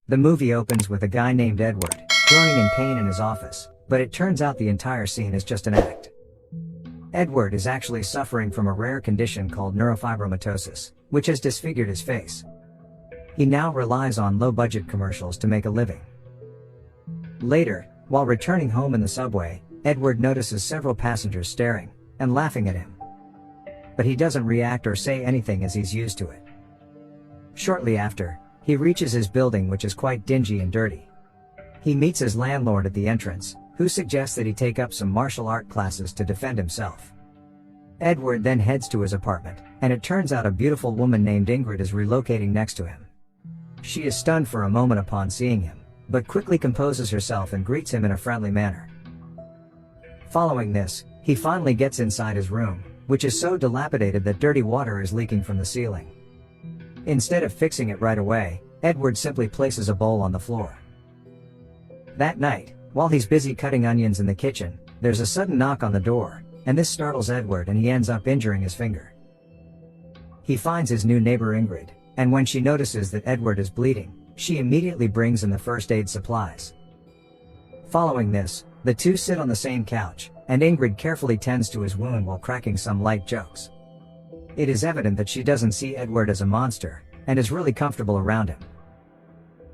The movie opens with a guy named Edward, groaning in pain in his office, but it turns out the entire scene is just an act. Edward is actually suffering from a rare condition called neurofibromatosis, which has disfigured his face. He now relies on low-budget commercials to make a living. Later, while returning home in the subway, Edward notices several passengers staring and laughing at him. But he doesn't react or say anything as he's used to it. Shortly after, he reaches his building, which is quite dingy and dirty. He meets his landlord at the entrance, who suggests that he take up some martial art classes to defend himself. Edward then heads to his apartment, and it turns out a beautiful woman named Ingrid is relocating next to him. She is stunned for a moment upon seeing him, but quickly composes herself and greets him in a friendly manner. Following this, he finally gets inside his room, which is so dilapidated that dirty water is leaking from the ceiling. Instead of fixing it right away, Edward simply places a bowl on the floor. That night, while he's busy cutting onions in the kitchen, there's a sudden knock on the door, and this startles Edward and he ends up injuring his finger. He finds his new neighbor Ingrid, and when she notices that Edward is bleeding, she immediately brings in the first aid supplies. Following this, the two sit on the same couch, and Ingrid carefully tends to his wound while cracking some light jokes. It is evident that she doesn't see Edward as a monster, and is really comfortable around him.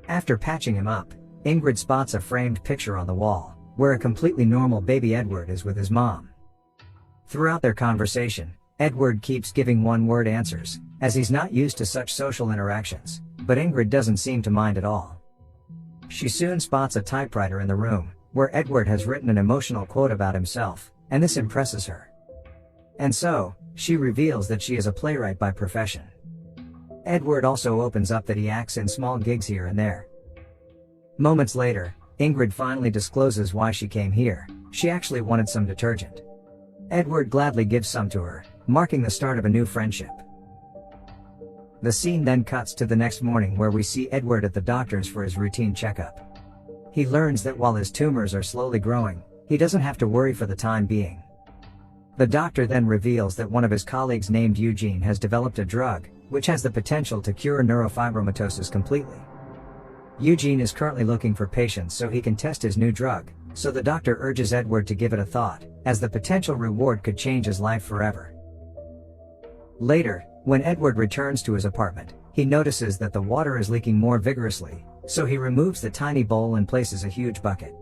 After patching him up, Ingrid spots a framed picture on the wall, where a completely normal baby Edward is with his mom. Throughout their conversation, Edward keeps giving one-word answers, as he's not used to such social interactions, but Ingrid doesn't seem to mind at all. She soon spots a typewriter in the room, where Edward has written an emotional quote about himself, and this impresses her. And so, she reveals that she is a playwright by profession. Edward also opens up that he acts in small gigs here and there. Moments later, Ingrid finally discloses why she came here. She actually wanted some detergent. Edward gladly gives some to her, marking the start of a new friendship. The scene then cuts to the next morning, where we see Edward at the doctor's for his routine checkup. He learns that while his tumors are slowly growing, he doesn't have to worry for the time being. The doctor then reveals that one of his colleagues named Eugene has developed a drug, which has the potential to cure neurofibromatosis completely. Eugene is currently looking for patients so he can test his new drug, so the doctor urges Edward to give it a thought, as the potential reward could change his life forever. Later, when Edward returns to his apartment, he notices that the water is leaking more vigorously, so he removes the tiny bowl and places a huge bucket.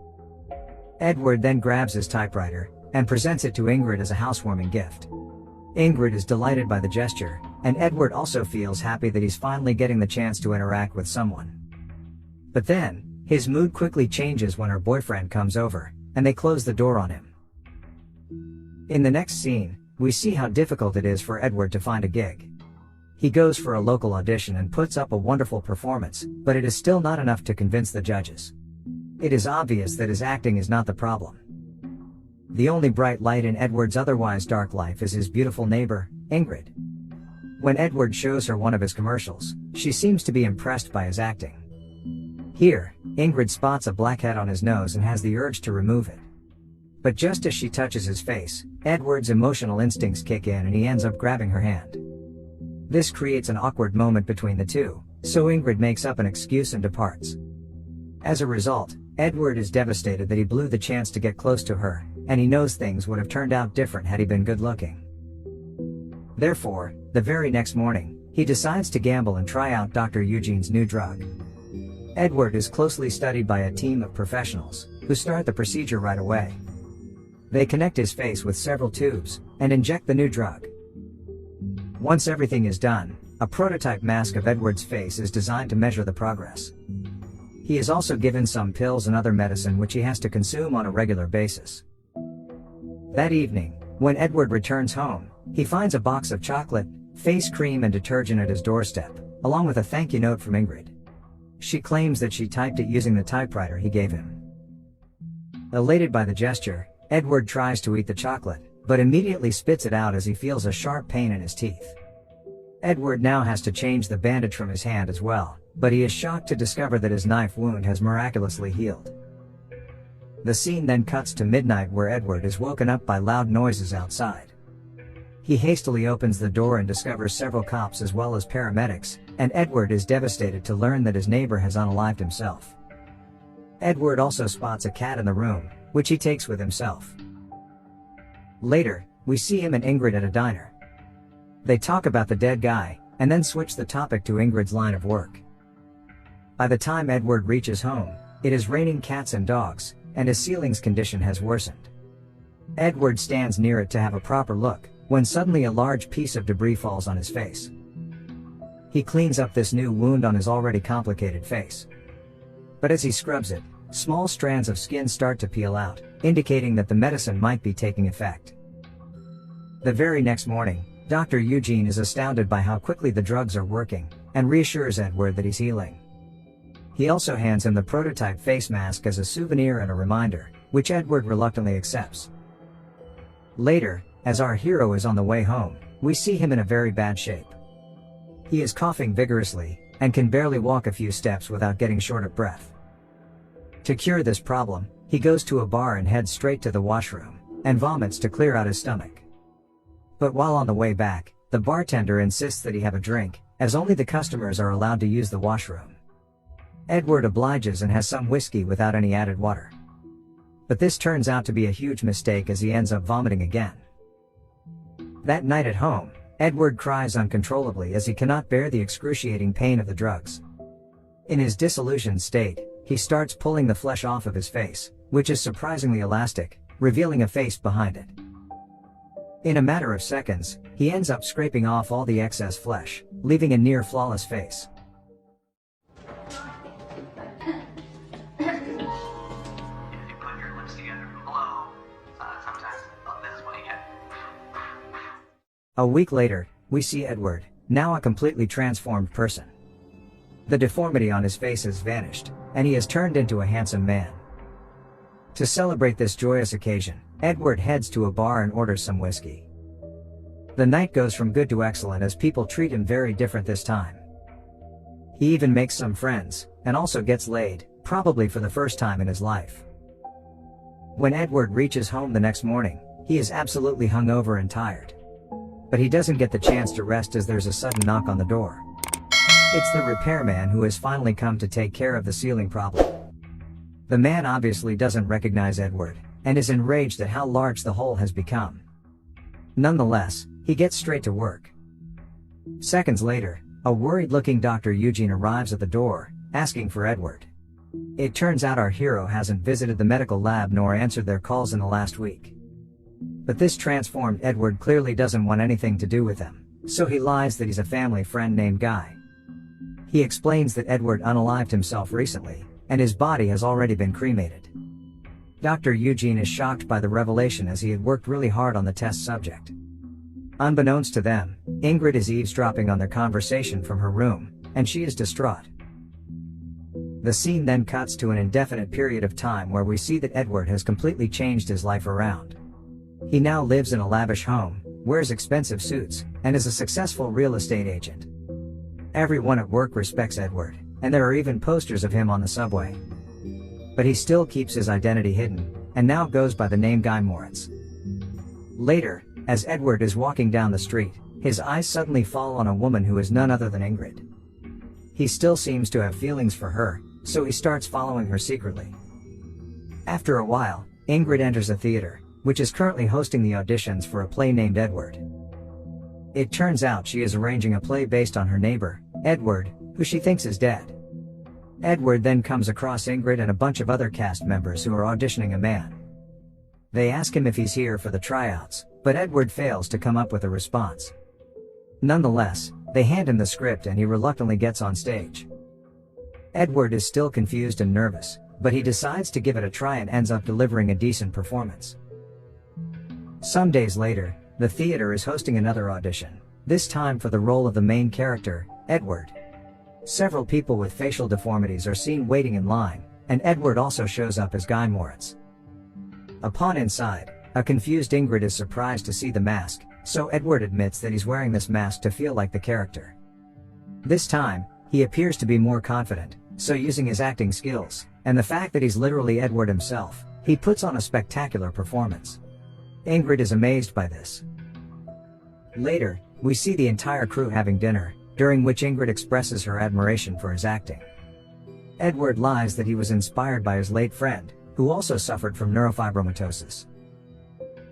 Edward then grabs his typewriter, and presents it to Ingrid as a housewarming gift. Ingrid is delighted by the gesture, and Edward also feels happy that he's finally getting the chance to interact with someone. But then, his mood quickly changes when her boyfriend comes over, and they close the door on him. In the next scene, we see how difficult it is for Edward to find a gig. He goes for a local audition and puts up a wonderful performance, but it is still not enough to convince the judges. It is obvious that his acting is not the problem. The only bright light in Edward's otherwise dark life is his beautiful neighbor, Ingrid. When Edward shows her one of his commercials, she seems to be impressed by his acting. Here, Ingrid spots a blackhead on his nose and has the urge to remove it. But just as she touches his face, Edward's emotional instincts kick in and he ends up grabbing her hand. This creates an awkward moment between the two, so Ingrid makes up an excuse and departs. As a result, Edward is devastated that he blew the chance to get close to her, and he knows things would have turned out different had he been good looking. Therefore, the very next morning, he decides to gamble and try out Dr. Eugene's new drug. Edward is closely studied by a team of professionals, who start the procedure right away. They connect his face with several tubes, and inject the new drug. Once everything is done, a prototype mask of Edward's face is designed to measure the progress. He is also given some pills and other medicine which he has to consume on a regular basis. That evening, when Edward returns home, he finds a box of chocolate, face cream and detergent at his doorstep, along with a thank you note from Ingrid. She claims that she typed it using the typewriter he gave him. Elated by the gesture, Edward tries to eat the chocolate, but immediately spits it out as he feels a sharp pain in his teeth. Edward now has to change the bandage from his hand as well, but he is shocked to discover that his knife wound has miraculously healed. The scene then cuts to midnight, where Edward is woken up by loud noises outside. He hastily opens the door and discovers several cops as well as paramedics, and Edward is devastated to learn that his neighbor has unalived himself. Edward also spots a cat in the room, which he takes with himself. Later, we see him and Ingrid at a diner. They talk about the dead guy, and then switch the topic to Ingrid's line of work. By the time Edward reaches home, it is raining cats and dogs, and his ceiling's condition has worsened. Edward stands near it to have a proper look, when suddenly a large piece of debris falls on his face. He cleans up this new wound on his already complicated face. But as he scrubs it, small strands of skin start to peel out, indicating that the medicine might be taking effect. The very next morning, Dr. Eugene is astounded by how quickly the drugs are working, and reassures Edward that he's healing. He also hands him the prototype face mask as a souvenir and a reminder, which Edward reluctantly accepts. Later, as our hero is on the way home, we see him in a very bad shape. He is coughing vigorously, and can barely walk a few steps without getting short of breath. To cure this problem, he goes to a bar and heads straight to the washroom, and vomits to clear out his stomach. But while on the way back, the bartender insists that he have a drink, as only the customers are allowed to use the washroom. Edward obliges and has some whiskey without any added water. But this turns out to be a huge mistake as he ends up vomiting again. That night at home, Edward cries uncontrollably as he cannot bear the excruciating pain of the drugs. In his disillusioned state, he starts pulling the flesh off of his face, which is surprisingly elastic, revealing a face behind it. In a matter of seconds, he ends up scraping off all the excess flesh, leaving a near flawless face. A week later, we see Edward, now a completely transformed person. The deformity on his face has vanished, and he has turned into a handsome man. To celebrate this joyous occasion, Edward heads to a bar and orders some whiskey. The night goes from good to excellent as people treat him very different this time. He even makes some friends, and also gets laid, probably for the first time in his life. When Edward reaches home the next morning, he is absolutely hungover and tired. But he doesn't get the chance to rest as there's a sudden knock on the door. It's the repairman who has finally come to take care of the ceiling problem. The man obviously doesn't recognize Edward, and is enraged at how large the hole has become. Nonetheless, he gets straight to work. Seconds later, a worried-looking Dr. Eugene arrives at the door, asking for Edward. It turns out our hero hasn't visited the medical lab nor answered their calls in the last week. But this transformed Edward clearly doesn't want anything to do with him, so he lies that he's a family friend named Guy. He explains that Edward unalived himself recently, and his body has already been cremated. Dr. Eugene is shocked by the revelation as he had worked really hard on the test subject. Unbeknownst to them, Ingrid is eavesdropping on their conversation from her room, and she is distraught. The scene then cuts to an indefinite period of time where we see that Edward has completely changed his life around. He now lives in a lavish home, wears expensive suits, and is a successful real estate agent. Everyone at work respects Edward, and there are even posters of him on the subway. But he still keeps his identity hidden, and now goes by the name Guy Moritz. Later, as Edward is walking down the street, his eyes suddenly fall on a woman who is none other than Ingrid. He still seems to have feelings for her, so he starts following her secretly. After a while, Ingrid enters a theater, which is currently hosting the auditions for a play named Edward. It turns out she is arranging a play based on her neighbor, Edward, who she thinks is dead. Edward then comes across Ingrid and a bunch of other cast members who are auditioning a man. They ask him if he's here for the tryouts, but Edward fails to come up with a response. Nonetheless, they hand him the script and he reluctantly gets on stage. Edward is still confused and nervous, but he decides to give it a try and ends up delivering a decent performance. Some days later, the theater is hosting another audition, this time for the role of the main character, Edward. Several people with facial deformities are seen waiting in line, and Edward also shows up as Guy Moritz. Upon inside, a confused Ingrid is surprised to see the mask, so Edward admits that he's wearing this mask to feel like the character. This time, he appears to be more confident, so using his acting skills, and the fact that he's literally Edward himself, he puts on a spectacular performance. Ingrid is amazed by this. Later, we see the entire crew having dinner, during which Ingrid expresses her admiration for his acting. Edward lies that he was inspired by his late friend, who also suffered from neurofibromatosis.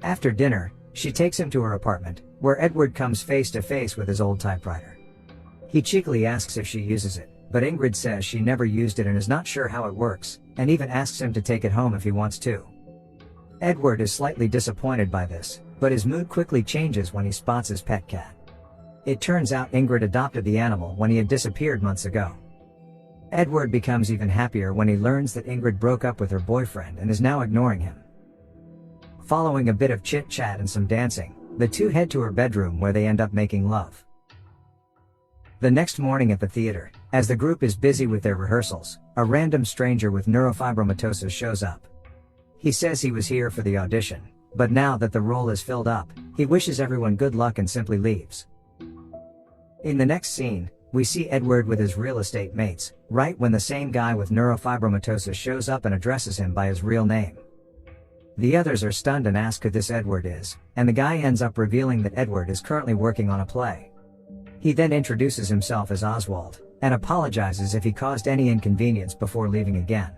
After dinner, she takes him to her apartment, where Edward comes face to face with his old typewriter. He cheekily asks if she uses it, but Ingrid says she never used it and is not sure how it works, and even asks him to take it home if he wants to. Edward is slightly disappointed by this, but his mood quickly changes when he spots his pet cat. It turns out Ingrid adopted the animal when he had disappeared months ago. Edward becomes even happier when he learns that Ingrid broke up with her boyfriend and is now ignoring him. Following a bit of chit-chat and some dancing, the two head to her bedroom where they end up making love. The next morning at the theater, as the group is busy with their rehearsals, a random stranger with neurofibromatosis shows up. He says he was here for the audition, but now that the role is filled up, he wishes everyone good luck and simply leaves. In the next scene, we see Edward with his real estate mates, right when the same guy with neurofibromatosis shows up and addresses him by his real name. The others are stunned and ask who this Edward is, and the guy ends up revealing that Edward is currently working on a play. He then introduces himself as Oswald, and apologizes if he caused any inconvenience before leaving again.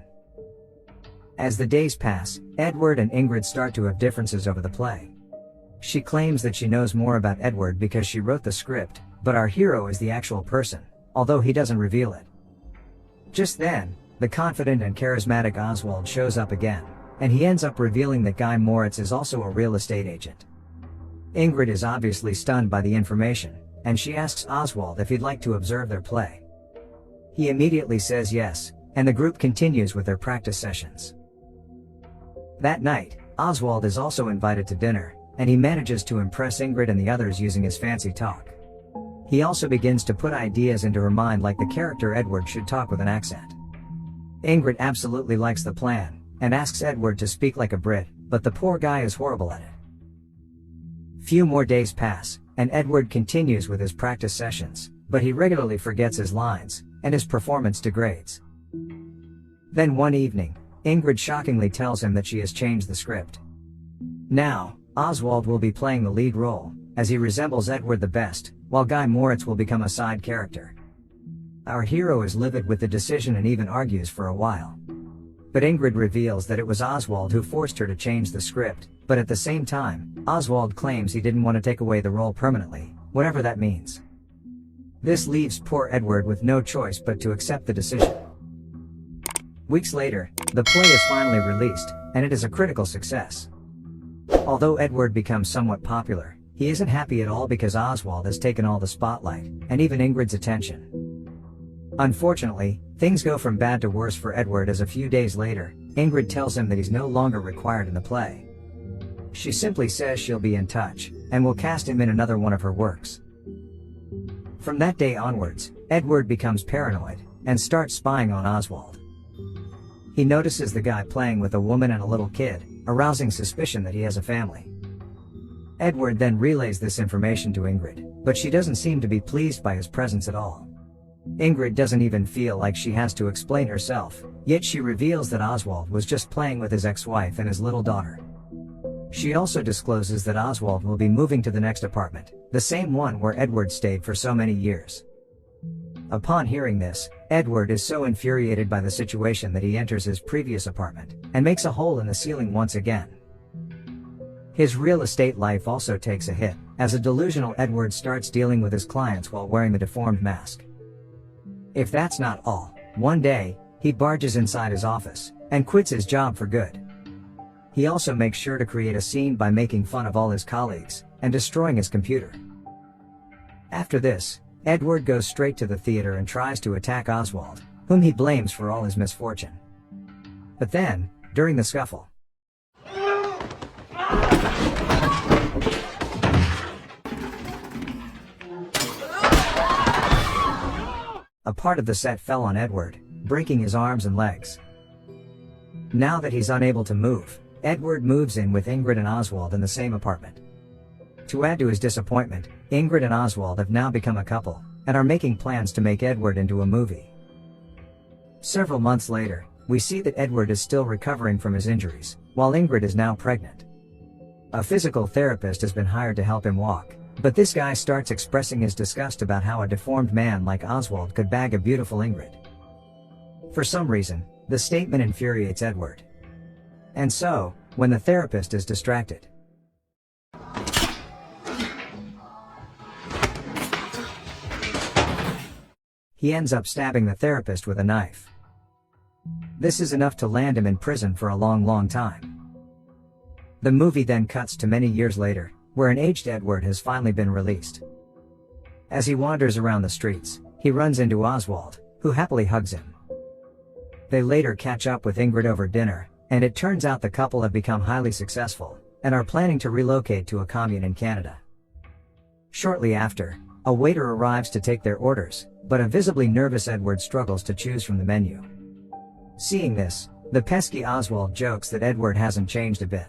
As the days pass, Edward and Ingrid start to have differences over the play. She claims that she knows more about Edward because she wrote the script, but our hero is the actual person, although he doesn't reveal it. Just then, the confident and charismatic Oswald shows up again, and he ends up revealing that Guy Moritz is also a real estate agent. Ingrid is obviously stunned by the information, and she asks Oswald if he'd like to observe their play. He immediately says yes, and the group continues with their practice sessions. That night, Oswald is also invited to dinner, and he manages to impress Ingrid and the others using his fancy talk. He also begins to put ideas into her mind like the character Edward should talk with an accent. Ingrid absolutely likes the plan, and asks Edward to speak like a Brit, but the poor guy is horrible at it. Few more days pass, and Edward continues with his practice sessions, but he regularly forgets his lines, and his performance degrades. Then one evening, Ingrid shockingly tells him that she has changed the script. Now, Oswald will be playing the lead role, as he resembles Edward the best, while Guy Moritz will become a side character. Our hero is livid with the decision and even argues for a while. But Ingrid reveals that it was Oswald who forced her to change the script, but at the same time, Oswald claims he didn't want to take away the role permanently, whatever that means. This leaves poor Edward with no choice but to accept the decision. Weeks later, the play is finally released, and it is a critical success. Although Edward becomes somewhat popular, he isn't happy at all because Oswald has taken all the spotlight, and even Ingrid's attention. Unfortunately, things go from bad to worse for Edward as a few days later, Ingrid tells him that he's no longer required in the play. She simply says she'll be in touch, and will cast him in another one of her works. From that day onwards, Edward becomes paranoid, and starts spying on Oswald. He notices the guy playing with a woman and a little kid, arousing suspicion that he has a family. Edward then relays this information to Ingrid, but she doesn't seem to be pleased by his presence at all. Ingrid doesn't even feel like she has to explain herself, yet she reveals that Oswald was just playing with his ex-wife and his little daughter. She also discloses that Oswald will be moving to the next apartment, the same one where Edward stayed for so many years. Upon hearing this, Edward is so infuriated by the situation that he enters his previous apartment, and makes a hole in the ceiling once again. His real estate life also takes a hit, as a delusional Edward starts dealing with his clients while wearing the deformed mask. If that's not all, one day, he barges inside his office, and quits his job for good. He also makes sure to create a scene by making fun of all his colleagues, and destroying his computer. After this, Edward goes straight to the theater and tries to attack Oswald, whom he blames for all his misfortune. But then, during the scuffle, a part of the set fell on Edward, breaking his arms and legs. Now that he's unable to move, Edward moves in with Ingrid and Oswald in the same apartment. To add to his disappointment, Ingrid and Oswald have now become a couple, and are making plans to make Edward into a movie. Several months later, we see that Edward is still recovering from his injuries, while Ingrid is now pregnant. A physical therapist has been hired to help him walk, But this guy starts expressing his disgust about how a deformed man like Oswald could bag a beautiful Ingrid. For some reason, the statement infuriates Edward. And so, when the therapist is distracted, he ends up stabbing the therapist with a knife. This is enough to land him in prison for a long time. The movie then cuts to many years later, where an aged Edward has finally been released. As he wanders around the streets, he runs into Oswald, who happily hugs him. They later catch up with Ingrid over dinner, and it turns out the couple have become highly successful, and are planning to relocate to a commune in Canada. Shortly after, a waiter arrives to take their orders, but a visibly nervous Edward struggles to choose from the menu. Seeing this, the pesky Oswald jokes that Edward hasn't changed a bit.